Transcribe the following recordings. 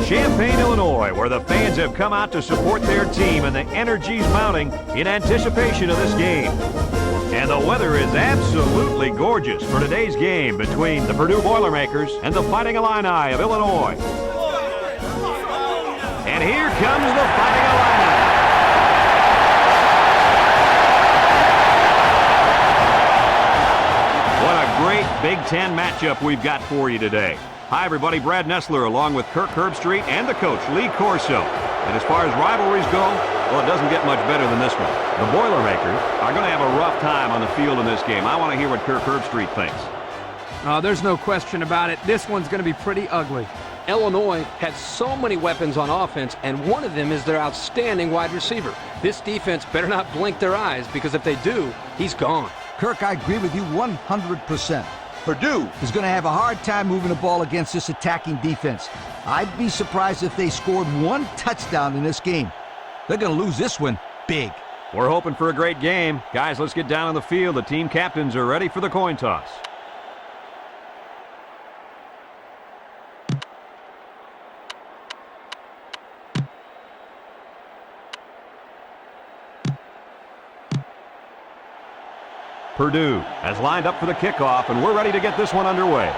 Champaign, Illinois, where the fans have come out to support their team and the energy's mounting in anticipation of this game. And the weather is absolutely gorgeous for today's game between the Purdue Boilermakers and the Fighting Illini of Illinois. And here comes the Fighting Illini. What a great Big Ten matchup we've got for you today. Hi, everybody. Brad Nessler along with Kirk Herbstreit and the coach, Lee Corso. And as far as rivalries go, well, it doesn't get much better than this one. The Boilermakers are going to have a rough time on the field in this game. I want to hear what Kirk Herbstreit thinks. There's no question about it. This one's going to be pretty ugly. Illinois has so many weapons on offense, and one of them is their outstanding wide receiver. This defense better not blink their eyes, because if they do, he's gone. Kirk, I agree with you 100%. Purdue is going to have a hard time moving the ball against this attacking defense. I'd be surprised if they scored one touchdown in this game. They're going to lose this one big. We're hoping for a great game. Guys, let's get down on the field. The team captains are ready for the coin toss. Purdue has lined up for the kickoff, and we're ready to get this one underway.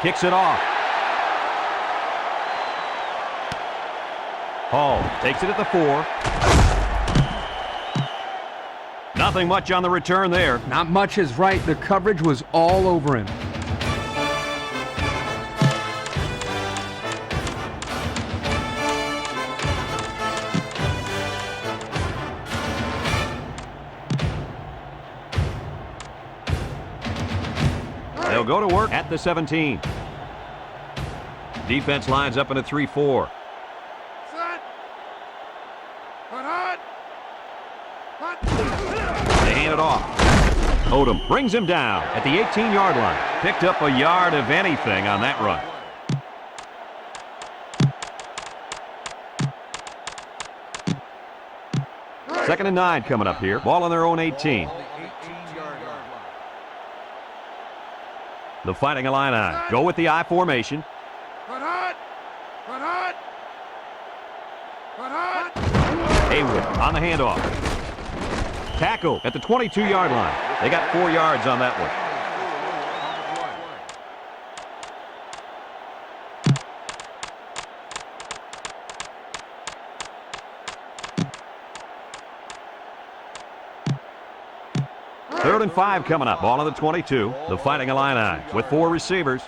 Kicks it off. Hall takes it at the 4. Nothing much on the return there. Not much is right. The coverage was all over him. They'll go to work at the 17. Defense lines up in a 3-4. They hand it off. Odom brings him down at the 18-yard line. Picked up a yard of anything on that run. Second and 9 coming up here. Ball on their own 18. The Fighting Illini go with the I formation. Haywood on the handoff. Tackle at the 22-yard line. They got 4 yards on that one. Third and 5 coming up. Ball on the 22. The Fighting Illini with 4 receivers.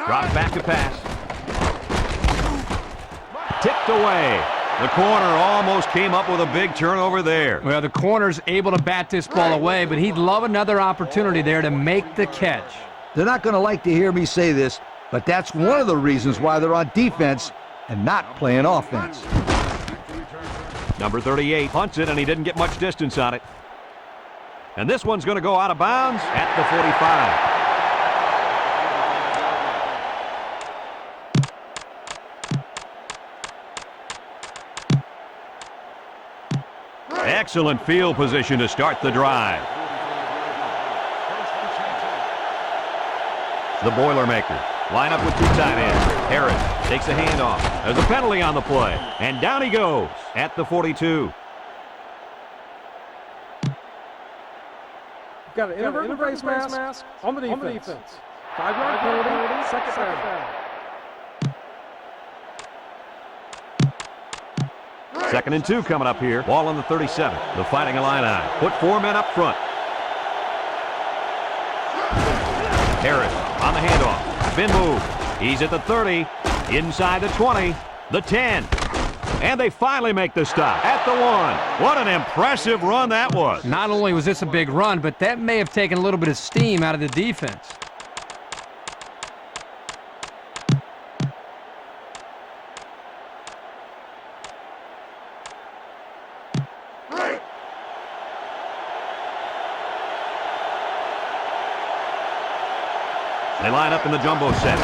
Drops back to pass. Tipped away. The corner almost came up with a big turnover there. Well, the corner's able to bat this ball away, but he'd love another opportunity there to make the catch. They're not going to like to hear me say this, but that's one of the reasons why they're on defense and not playing offense. Number 38 punts it, and he didn't get much distance on it. And this one's going to go out of bounds at the 45. Excellent field position to start the drive. The Boilermakers line up with 2 tight ends. Harris takes a handoff. There's a penalty on the play, and down he goes at the 42. Got an inadvertent face mask on the defense. 5-yard penalty, second down. Second and 2 coming up here. Ball on the 37. The Fighting Illini put 4 men up front. Harris on the handoff. Spin move. He's at the 30. Inside the 20. The 10. And they finally make the stop at the 1. What an impressive run that was. Not only was this a big run, but that may have taken a little bit of steam out of the defense. They line up in the jumbo set.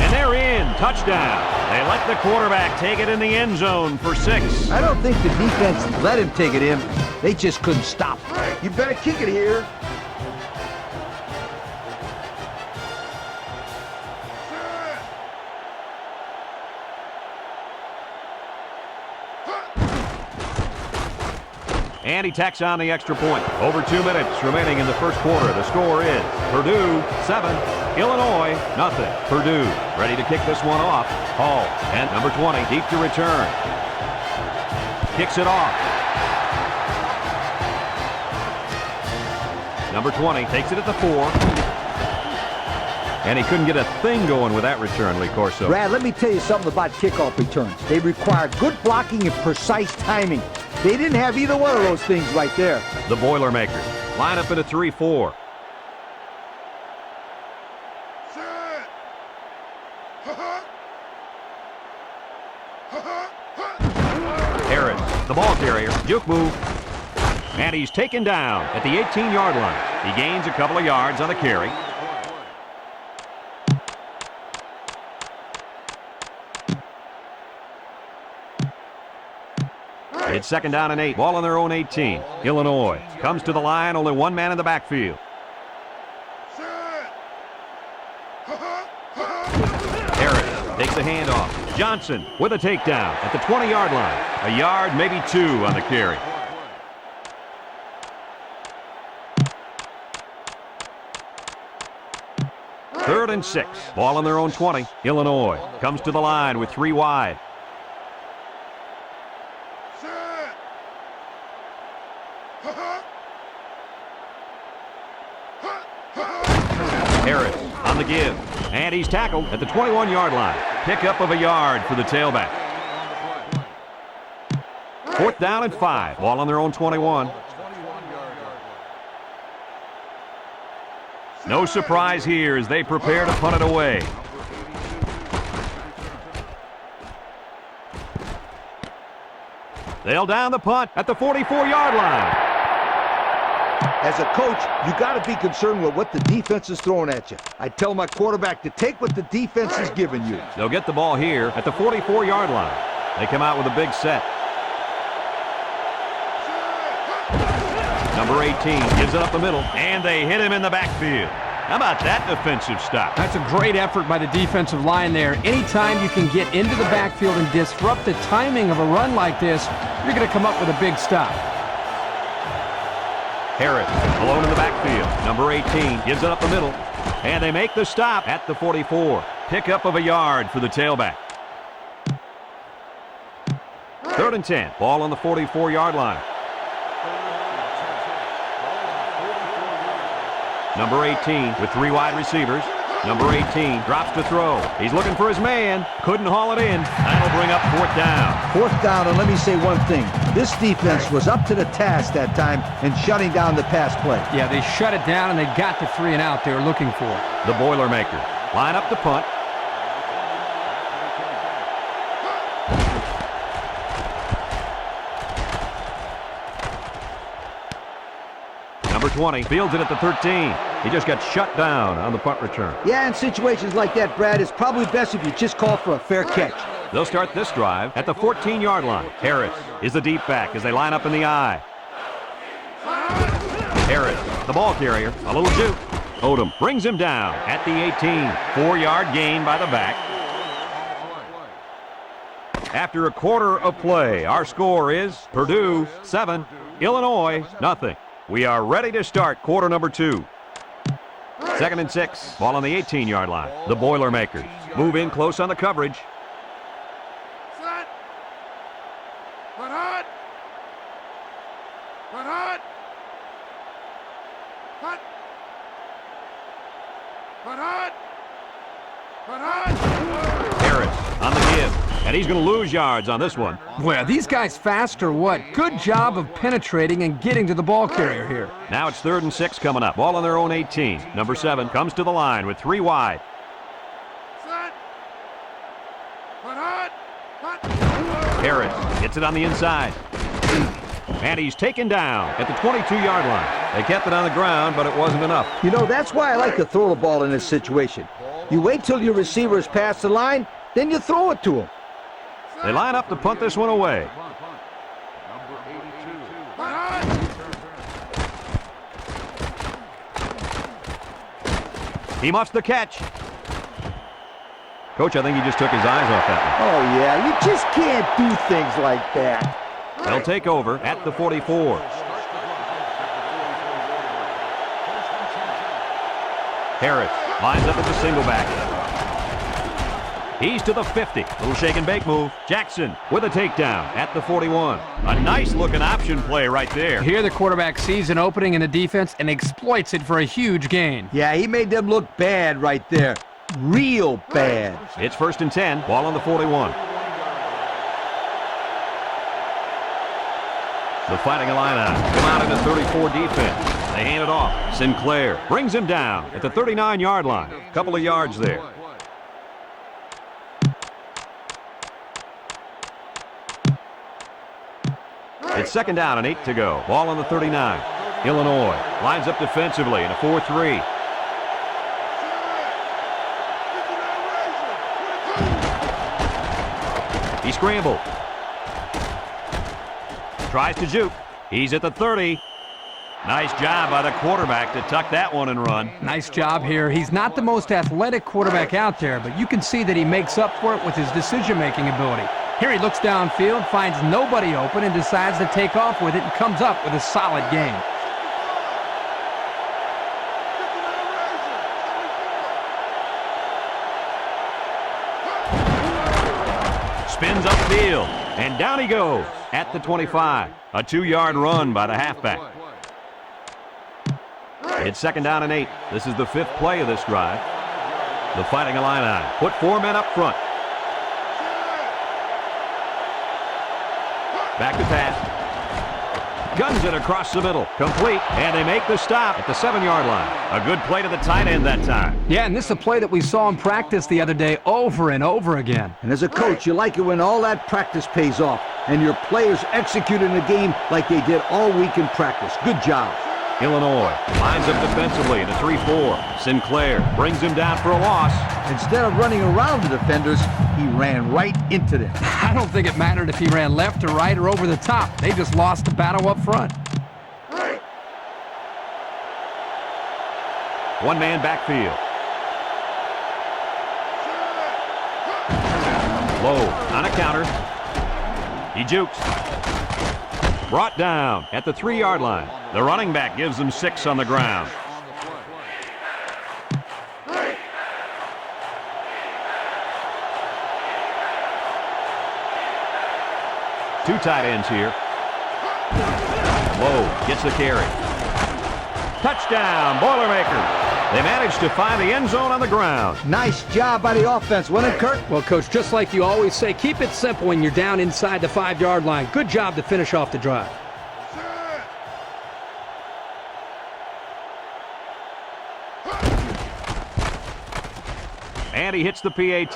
And they're in. Touchdown. They let the quarterback take it in the end zone for 6. I don't think the defense let him take it in. They just couldn't stop. You better kick it here. And he tacks on the extra point. Over 2 minutes remaining in the first quarter. The score is Purdue 7, Illinois nothing. Purdue ready to kick this one off. Hall and number 20 deep to return. Kicks it off. Number 20 takes it at the 4. And he couldn't get a thing going with that return, Lee Corso. Brad, let me tell you something about kickoff returns. They require good blocking and precise timing. They didn't have either one of those things right there. The Boilermakers line up in a 3-4. Harris, the ball carrier, juke move. And he's taken down at the 18-yard line. He gains a couple of yards on the carry. It's 2nd down and 8. Ball on their own 18. Illinois comes to the line. Only one man in the backfield. Harris takes the handoff. Johnson with a takedown at the 20-yard line. A yard, maybe 2 on the carry. Third and 6. Ball on their own 20. Illinois comes to the line with 3 wide. Harris on the give. And he's tackled at the 21-yard line. Pickup of a yard for the tailback. 4th down and 5. Ball on their own 21. No surprise here as they prepare to punt it away. They'll down the punt at the 44-yard line. As a coach, you got to be concerned with what the defense is throwing at you. I tell my quarterback to take what the defense is giving you. They'll get the ball here at the 44-yard line. They come out with a big set. Number 18 gives it up the middle, and they hit him in the backfield. How about that defensive stop? That's a great effort by the defensive line there. Anytime you can get into the backfield and disrupt the timing of a run like this, you're going to come up with a big stop. Harris alone in the backfield. Number 18 gives it up the middle. And they make the stop at the 44. Pickup of a yard for the tailback. 3rd and 10. Ball on the 44-yard line. Number 18 with 3 wide receivers. Number 18 drops to throw. He's looking for his man. Couldn't haul it in. That'll bring up 4th down. 4th down, and let me say one thing. This defense was up to the task that time in shutting down the pass play. Yeah, they shut it down, and they got the 3 and out they were looking for. The Boilermakers line up to punt. Number 20 fields it at the 13. He just got shut down on the punt return. Yeah, in situations like that, Brad, it's probably best if you just call for a fair catch. They'll start this drive at the 14-yard line. Harris is the deep back as they line up in the I. Harris, the ball carrier, a little juke. Odom brings him down at the 18. 4-yard gain by the back. After a quarter of play, our score is Purdue 7, Illinois nothing. We are ready to start quarter number 2. 2nd and 6. Ball on the 18-yard line. The Boilermakers move in close on the coverage. Set. Put hot. Put hot. Hot. Put hot. Put hot. Harris on the give. And he's going to lose yards on this one. Well, these guys fast or what? Good job of penetrating and getting to the ball carrier here. Now it's 3rd and 6 coming up. Ball on their own 18. Number 7 comes to the line with 3 wide. Set. Put hot. Hot. Harris gets it on the inside. And he's taken down at the 22-yard line. They kept it on the ground, but it wasn't enough. You know, that's why I like to throw the ball in this situation. You wait till your receivers pass the line, then you throw it to him. They line up to punt this one away. He muffs the catch. Coach, I think he just took his eyes off that one. Oh, yeah, you just can't do things like that. They'll take over at the 44. Harris lines up at the single back. He's to the 50. Little shake and bake move. Jackson with a takedown at the 41. A nice looking option play right there. Here the quarterback sees an opening in the defense and exploits it for a huge gain. Yeah, he made them look bad right there. Real bad. It's 1st and 10. Ball on the 41. The Fighting Illini come out in the 34 defense. They hand it off. Sinclair brings him down at the 39-yard line. Couple of yards there. It's 2nd down and 8 to go. Ball on the 39. Illinois lines up defensively in a 4-3. He scrambled. Tries to juke. He's at the 30. Nice job by the quarterback to tuck that one and run. Nice job here. He's not the most athletic quarterback out there, but you can see that he makes up for it with his decision-making ability. Here he looks downfield, finds nobody open, and decides to take off with it and comes up with a solid gain. Spins upfield, and down he goes at the 25. A 2-yard run by the halfback. It's 2nd down and 8. This is the 5th play of this drive. The Fighting Illini put 4 men up front. Back to pass. Guns it across the middle. Complete. And they make the stop at the 7-yard line. A good play to the tight end that time. Yeah, and this is a play that we saw in practice the other day over and over again. And as a coach, you like it when all that practice pays off and your players execute in the game like they did all week in practice. Good job. Illinois lines up defensively in a 3-4. Sinclair brings him down for a loss. Instead of running around the defenders, he ran right into them. I don't think it mattered if he ran left or right or over the top. They just lost the battle up front. One-man backfield. Low on a counter. He jukes. Brought down at the 3-yard line. The running back gives them 6 on the ground. Two tight ends here. Lowe gets the carry. Touchdown, Boilermakers. They managed to find the end zone on the ground. Nice job by the offense, wasn't it, Kirk? Well, Coach, just like you always say, keep it simple when you're down inside the 5-yard line. Good job to finish off the drive. And he hits the PAT.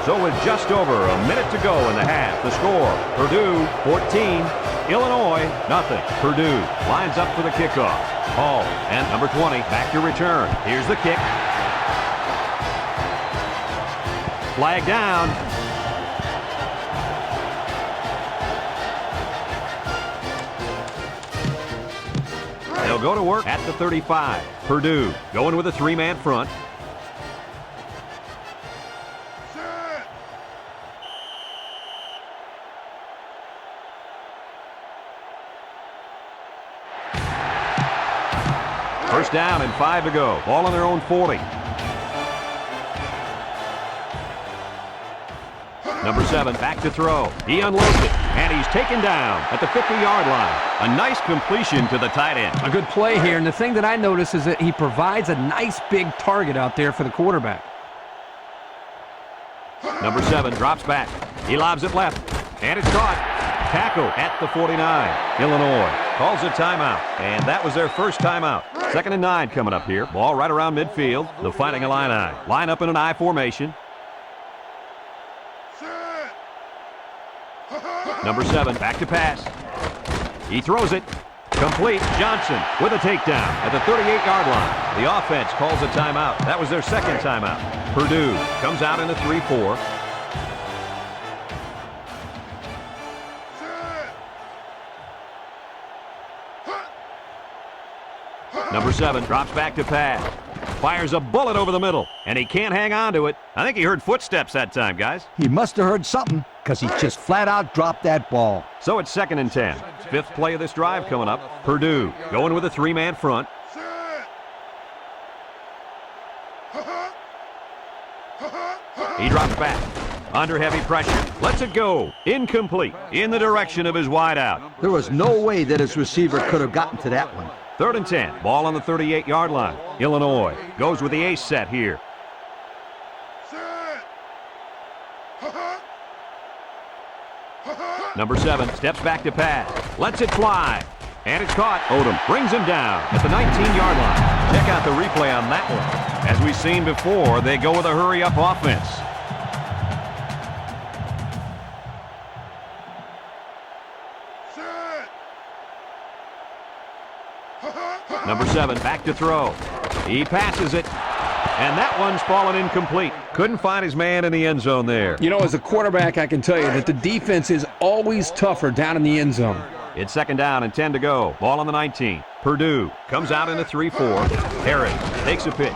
So with just over a minute to go in the half, the score, Purdue 14, Illinois nothing. Purdue lines up for the kickoff. Hall and number 20 back to return. Here's the kick. Flag down. They'll go to work at the 35. Purdue going with a 3-man front. First down and 5 to go. Ball on their own 40. Number 7 back to throw. He unloads it, and he's taken down at the 50-yard line. A nice completion to the tight end. A good play here, and the thing that I notice is that he provides a nice big target out there for the quarterback. Number 7 drops back. He lobs it left, and it's caught. Tackle at the 49. Illinois calls a timeout, and that was their first timeout. 2nd and 9 coming up here. Ball right around midfield. The Fighting Illini line up in an I formation. Number 7 back to pass. He throws it. Complete. Johnson with a takedown at the 38-yard line. The offense calls a timeout. That was their second timeout. Purdue comes out in a 3-4. Number 7 drops back to pass. Fires a bullet over the middle, and he can't hang on to it. I think he heard footsteps that time, guys. He must have heard something, because he just flat out dropped that ball. So it's 2nd and 10. 5th play of this drive coming up. Purdue going with a 3-man front. He drops back. Under heavy pressure. Lets it go. Incomplete. In the direction of his wideout. There was no way that his receiver could have gotten to that one. 3rd and 10. Ball on the 38-yard line. Illinois goes with the ace set here. Number 7 steps back to pass. Lets it fly. And it's caught. Odom brings him down at the 19-yard line. Check out the replay on that one. As we've seen before, they go with a hurry-up offense. Number 7 back to throw. He passes it. And that one's fallen incomplete. Couldn't find his man in the end zone there. You know, as a quarterback, I can tell you that the defense is always tougher down in the end zone. It's 2nd down and 10 to go. Ball on the 19. Purdue comes out in a 3-4. Harris takes a pitch.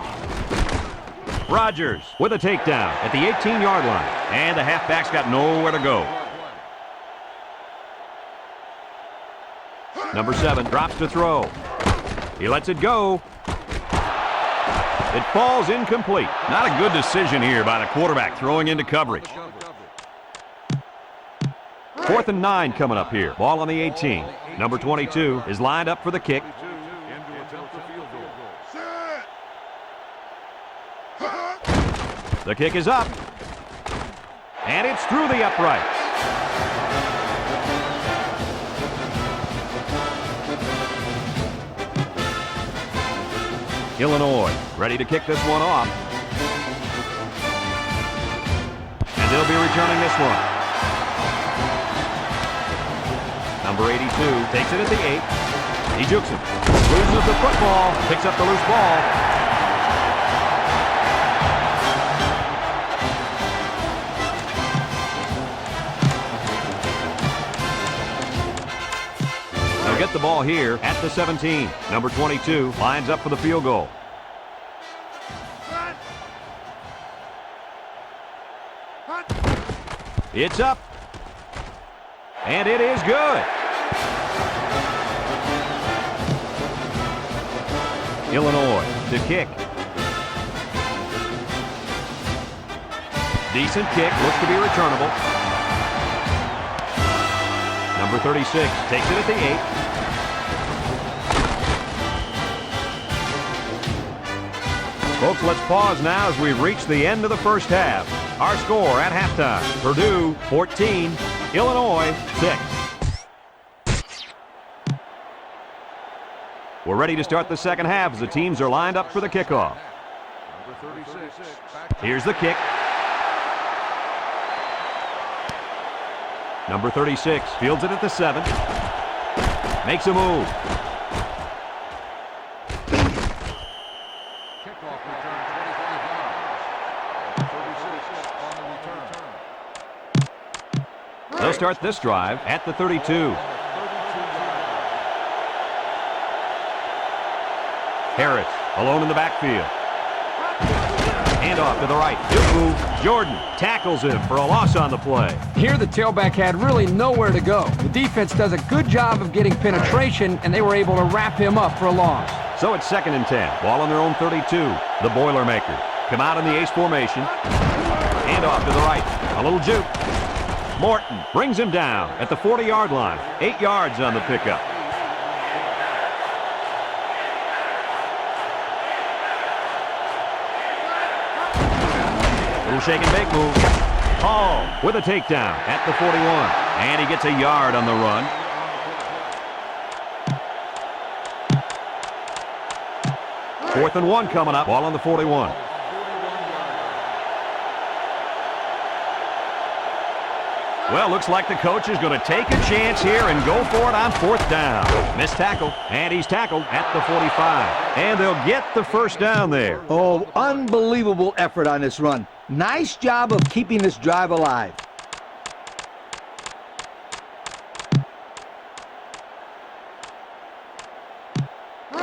Rogers with a takedown at the 18-yard line. And the halfback's got nowhere to go. Number 7 drops to throw. He lets it go. It falls incomplete. Not a good decision here by the quarterback throwing into coverage. 4th and 9 coming up here. Ball on the 18. Number 22 is lined up for the kick. The kick is up. And it's through the uprights. Illinois ready to kick this one off. And they'll be returning this one. Number 82 takes it at the 8. He jukes him. Loses the football. Picks up the loose ball. They'll get the ball here at the 17. Number 22 lines up for the field goal. It's up. And it is good. Illinois to kick. Decent kick. Looks to be returnable. Number 36 takes it at the 8. Folks, let's pause now as we've reached the end of the first half. Our score at halftime, Purdue 14, Illinois 6. We're ready to start the second half as the teams are lined up for the kickoff. Here's the kick. Number 36 fields it at the 7. Makes a move. They'll start this drive at the 32. Harris alone in the backfield. Hand off to the right. Good move. Jordan tackles him for a loss on the play. Here the tailback had really nowhere to go. The defense does a good job of getting penetration, and they were able to wrap him up for a loss. So it's 2nd and 10. Ball on their own 32. The Boilermakers come out in the ace formation. Hand off to the right. A little juke. Morton brings him down at the 40-yard line. 8 yards on the pickup. Little shake and bake move. Hall with a takedown at the 41. And he gets a yard on the run. Fourth and 1 coming up. Ball on the 41. Well, looks like the coach is going to take a chance here and go for it on 4th down. Missed tackle, and he's tackled at the 45. And they'll get the first down there. Oh, unbelievable effort on this run. Nice job of keeping this drive alive.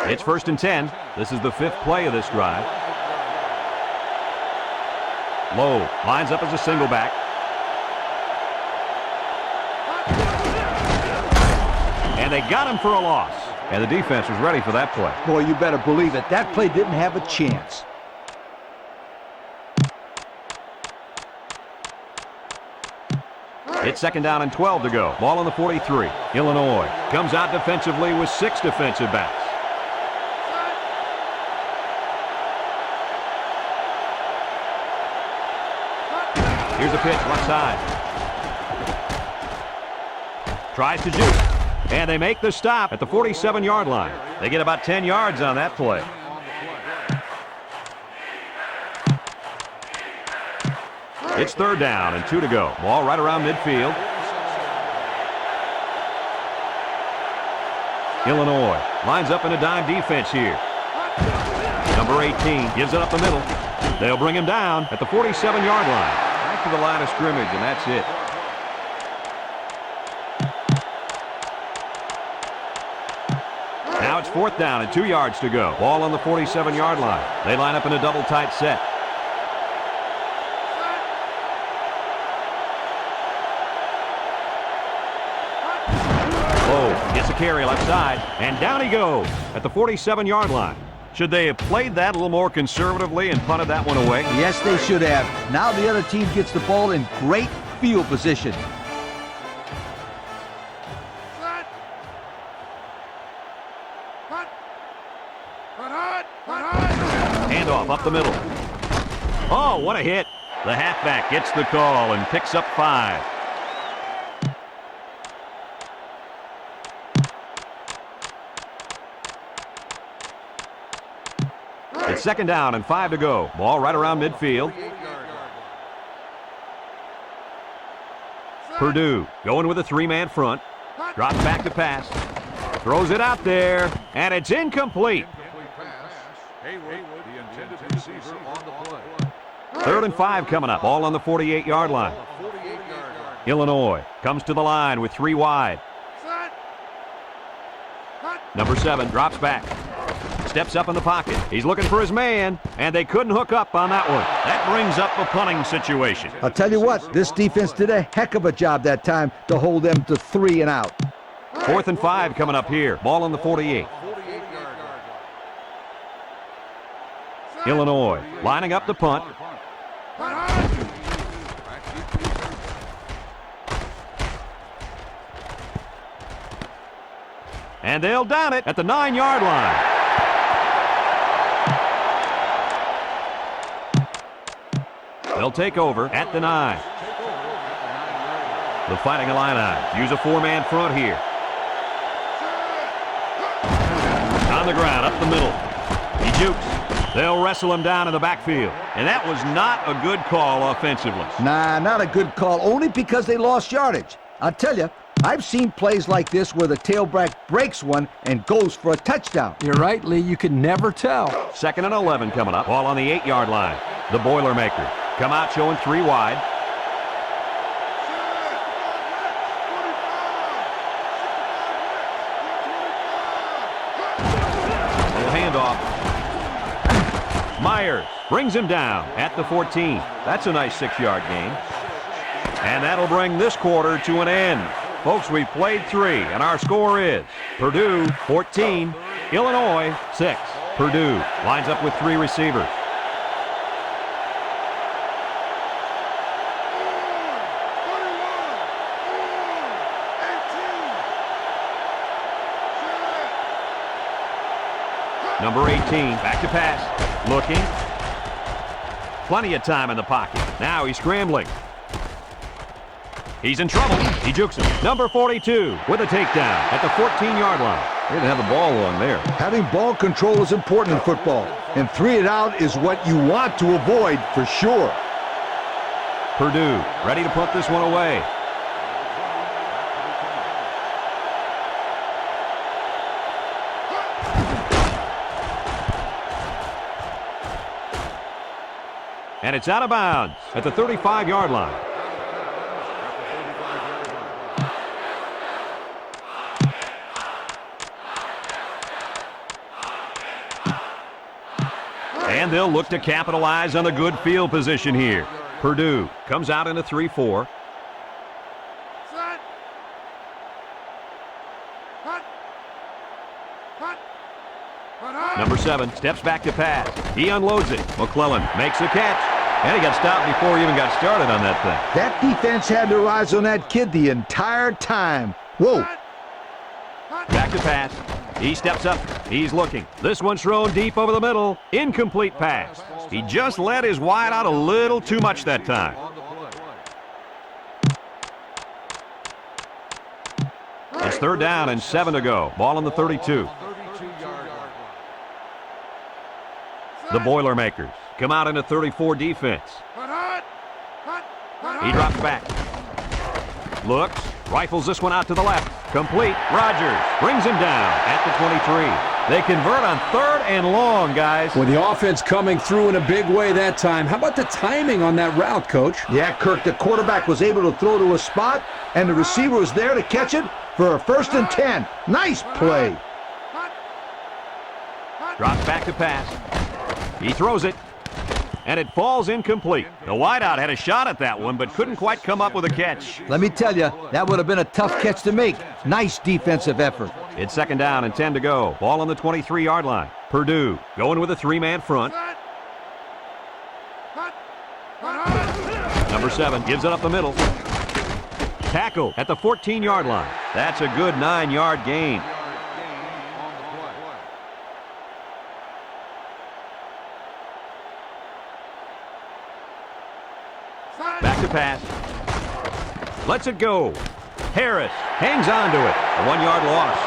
It's 1st and 10. This is the 5th play of this drive. Lowe lines up as a single back. And they got him for a loss. And the defense was ready for that play. Boy, you better believe it. That play didn't have a chance. It's 2nd down and 12 to go. Ball on the 43. Illinois comes out defensively with 6 defensive backs. Here's a pitch, left side. Tries to juke. And they make the stop at the 47-yard line. They get about 10 yards on that play. It's 3rd down and 2 to go. Ball right around midfield. Illinois lines up in a dime defense here. Number 18 gives it up the middle. They'll bring him down at the 47-yard line. Back to the line of scrimmage, and that's it. Now it's 4th down and 2 yards to go. Ball on the 47-yard line. They line up in a double tight set. Gets a carry left side, and down he goes at the 47-yard line. Should they have played that a little more conservatively and punted that one away? Yes, they should have. Now the other team gets the ball in great field position. Handoff up the middle. Oh, what a hit. The halfback gets the call and picks up 5. It's 2nd down and 5 to go. Ball right around midfield. Purdue going with a 3-man front. Drops back to pass. Throws it out there, and it's incomplete. 3rd and 5 coming up. Ball on the 48-yard line. Illinois comes to the line with 3 wide. Number 7 drops back. Steps up in the pocket. He's looking for his man, and they couldn't hook up on that one. That brings up a punting situation. I'll tell you what, this defense did a heck of a job that time to hold them to 3 and out. 4th and 5 coming up here. Ball on the 48. Illinois lining up the punt. And they'll down it at the 9-yard line. They'll take over at the 9. The Fighting Illini use a 4-man front here. On the ground, up the middle. He jukes. They'll wrestle him down in the backfield. And that was not a good call offensively. Nah, not a good call, only because they lost yardage. I'll tell you, I've seen plays like this where the tailback breaks one and goes for a touchdown. You're right, Lee. You can never tell. 2nd and 11 coming up. Ball on the 8-yard line. The Boilermaker come out showing 3 wide. Little handoff. Myers brings him down at the 14. That's a nice 6-yard gain. And that'll bring this quarter to an end. Folks, we've played 3, and our score is Purdue 14, Illinois 6. Purdue lines up with 3 receivers. Number 18, back to pass. Looking. Plenty of time in the pocket. Now he's scrambling. He's in trouble. He jukes him. Number 42 with a takedown at the 14-yard line. They didn't have the ball long there. Having ball control is important in football, and 3 and out is what you want to avoid for sure. Purdue ready to put this one away. And it's out of bounds at the 35-yard line. And they'll look to capitalize on the good field position here. Purdue comes out in a 3-4. Set. Hut. Hut. Hut. Number 7 steps back to pass. He unloads it. McClellan makes the catch. And he got stopped before he even got started on that thing. That defense had their eyes on that kid the entire time. Whoa. Back to pass. He steps up. He's looking. This one's thrown deep over the middle. Incomplete pass. He just let his wide out a little too much that time. It's 3rd down and 7 to go. Ball on the 32. The Boilermakers come out in a 34 defense. He drops back. Looks. Rifles this one out to the left. Complete. Rogers brings him down at the 23. They convert on 3rd and long, guys. With the offense coming through in a big way that time. How about the timing on that route, Coach? Yeah, Kirk, the quarterback was able to throw to a spot, and the receiver was there to catch it for a 1st and 10. Nice play. Drops back to pass. He throws it, and it falls incomplete. The wideout had a shot at that one, but couldn't quite come up with a catch. Let me tell you, that would have been a tough catch to make. Nice defensive effort. It's 2nd down and 10 to go. Ball on the 23-yard line. Purdue going with a 3-man front. Number 7 gives it up the middle. Tackle at the 14-yard line. That's a good 9-yard gain. Back to pass. Lets it go. Harris hangs on to it. A 1-yard loss.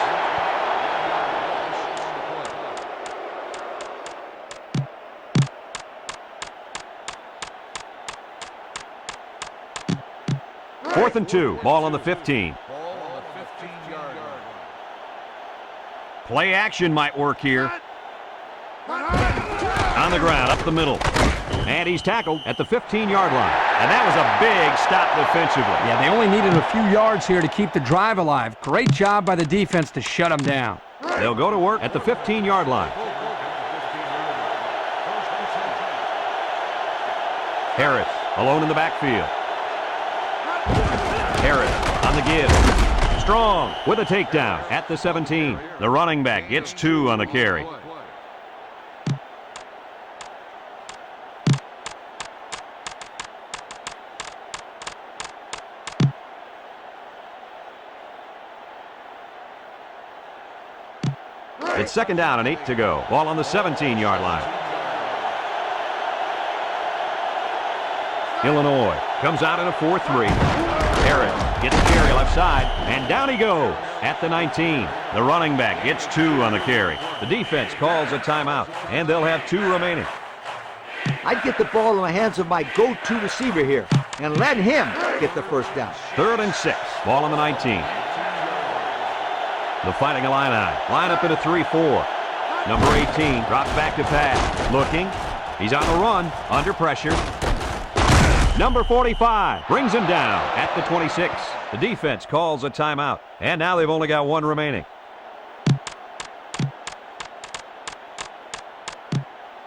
Fourth and 2. Ball on the 15. Play action might work here. On the ground, up the middle. And he's tackled at the 15-yard line. And that was a big stop defensively. Yeah, they only needed a few yards here to keep the drive alive. Great job by the defense to shut them down. They'll go to work at the 15-yard line. Harris alone in the backfield. Harris on the give. Strong with a takedown at the 17. The running back gets 2 on the carry. It's 2nd down and 8 to go. Ball on the 17-yard line. Illinois comes out in a 4-3. Harris gets the carry left side, and down he goes at the 19. The running back gets 2 on the carry. The defense calls a timeout, and they'll have 2 remaining. I'd get the ball in the hands of my go-to receiver here and let him get the 1st down. 3rd and 6. Ball on the 19. The Fighting Illini line up in a 3-4. Number 18 drops back to pass. Looking. He's on the run. Under pressure. Number 45 brings him down at the 26. The defense calls a timeout. And now they've only got 1 remaining.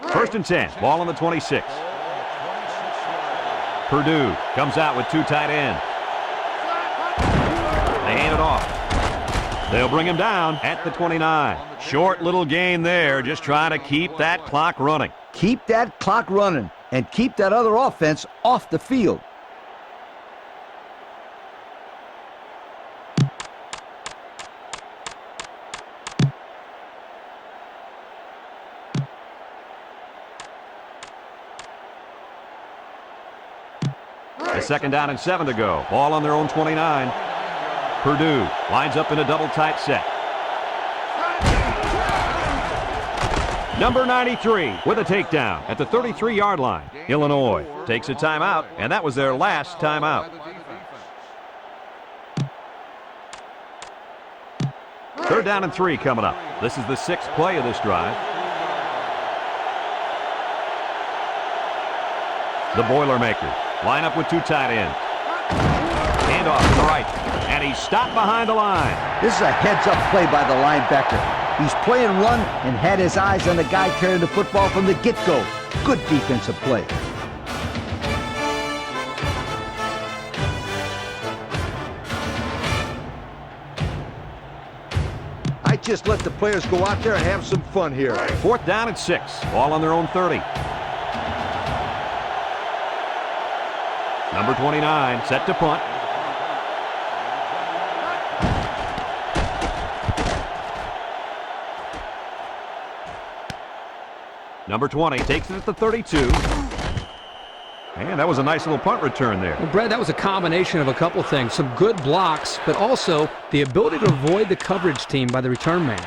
1st and 10. Ball on the 26. Purdue comes out with 2 tight ends. They hand it off. They'll bring him down at the 29. Short little gain there, just trying to keep that clock running. Keep that clock running and keep that other offense off the field. It's 2nd down and 7 to go. Ball on their own 29. Purdue lines up in a double tight set. Number 93 with a takedown at the 33-yard line. Illinois takes a timeout, and that was their last timeout. 3rd down and 3 coming up. This is the 6th play of this drive. The Boilermakers line up with 2 tight ends. Hand off to the right, and he's stopped behind the line. This is a heads-up play by the linebacker. He's playing run and had his eyes on the guy carrying the football from the get-go. Good defensive play. I just let the players go out there and have some fun here. 4th down and 6. Ball on their own 30. Number 29 set to punt. Number 20 takes it at the 32. And that was a nice little punt return there. Well, Brad, that was a combination of a couple things. Some good blocks, but also the ability to avoid the coverage team by the return man.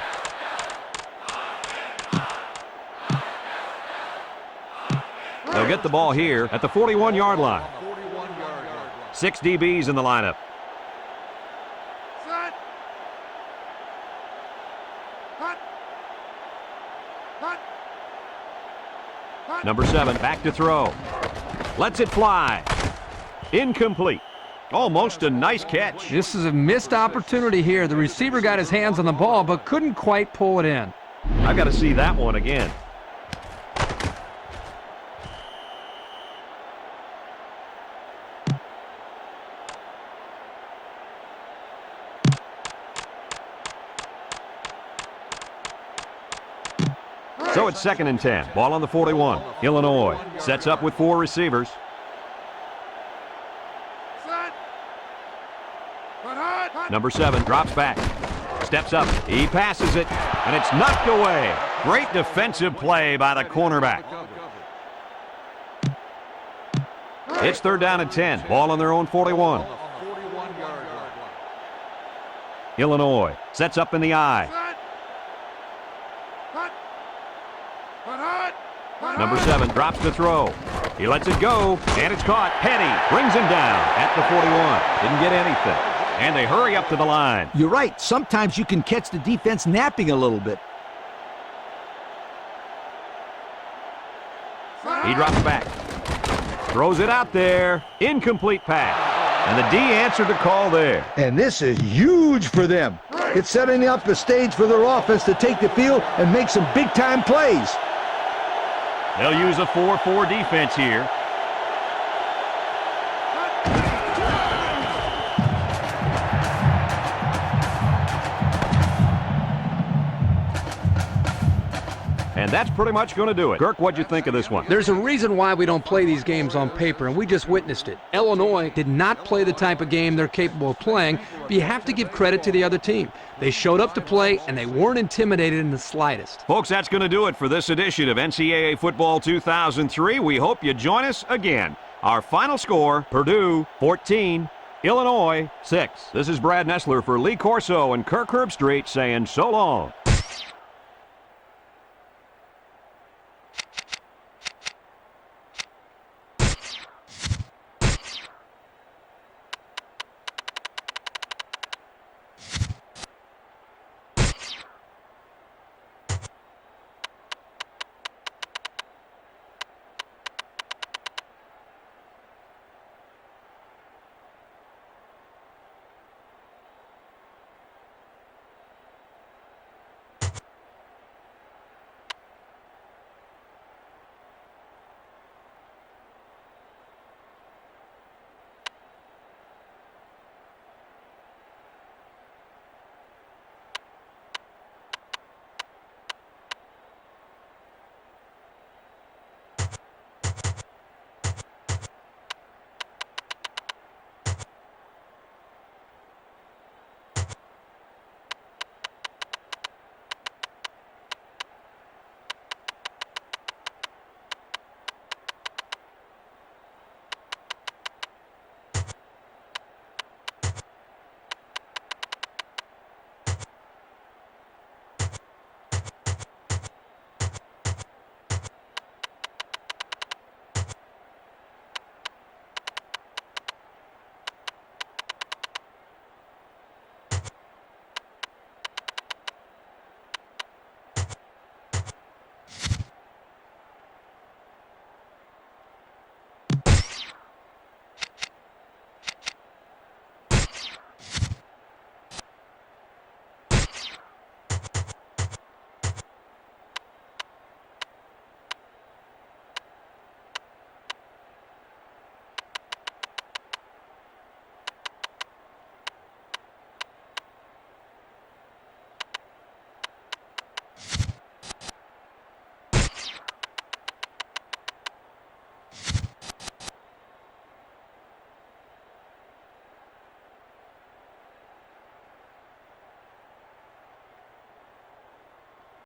They'll get the ball here at the 41-yard line. 6 DBs in the lineup. Set. Hut. Hut. Hut. Number 7 back to throw. Lets it fly. Incomplete. Almost a nice catch. This is a missed opportunity here. The receiver got his hands on the ball, but couldn't quite pull it in. I've got to see that one again. So it's 2nd and 10. Ball on the 41. Illinois sets up with 4 receivers. Set. But hut. Number 7 drops back. Steps up. He passes it, and it's knocked away. Great defensive play by the cornerback. It's 3rd down and 10. Ball on their own 41. Illinois sets up in the eye. Set. Hut. But hut. But Number hut. 7 drops to throw. He lets it go, and it's caught. Petty brings him down at the 41. Didn't get anything. And they hurry up to the line. You're right. Sometimes you can catch the defense napping a little bit. He drops back. Throws it out there. Incomplete pass. And the D answered the call there. And this is huge for them. It's setting up the stage for their offense to take the field and make some big-time plays. They'll use a 4-4 defense here. And that's pretty much going to do it. Kirk, what'd you think of this one? There's a reason why we don't play these games on paper, and we just witnessed it. Illinois did not play the type of game they're capable of playing, but you have to give credit to the other team. They showed up to play, and they weren't intimidated in the slightest. Folks, that's going to do it for this edition of NCAA Football 2003. We hope you join us again. Our final score, Purdue 14, Illinois 6. This is Brad Nessler for Lee Corso and Kirk Herbstreit saying so long.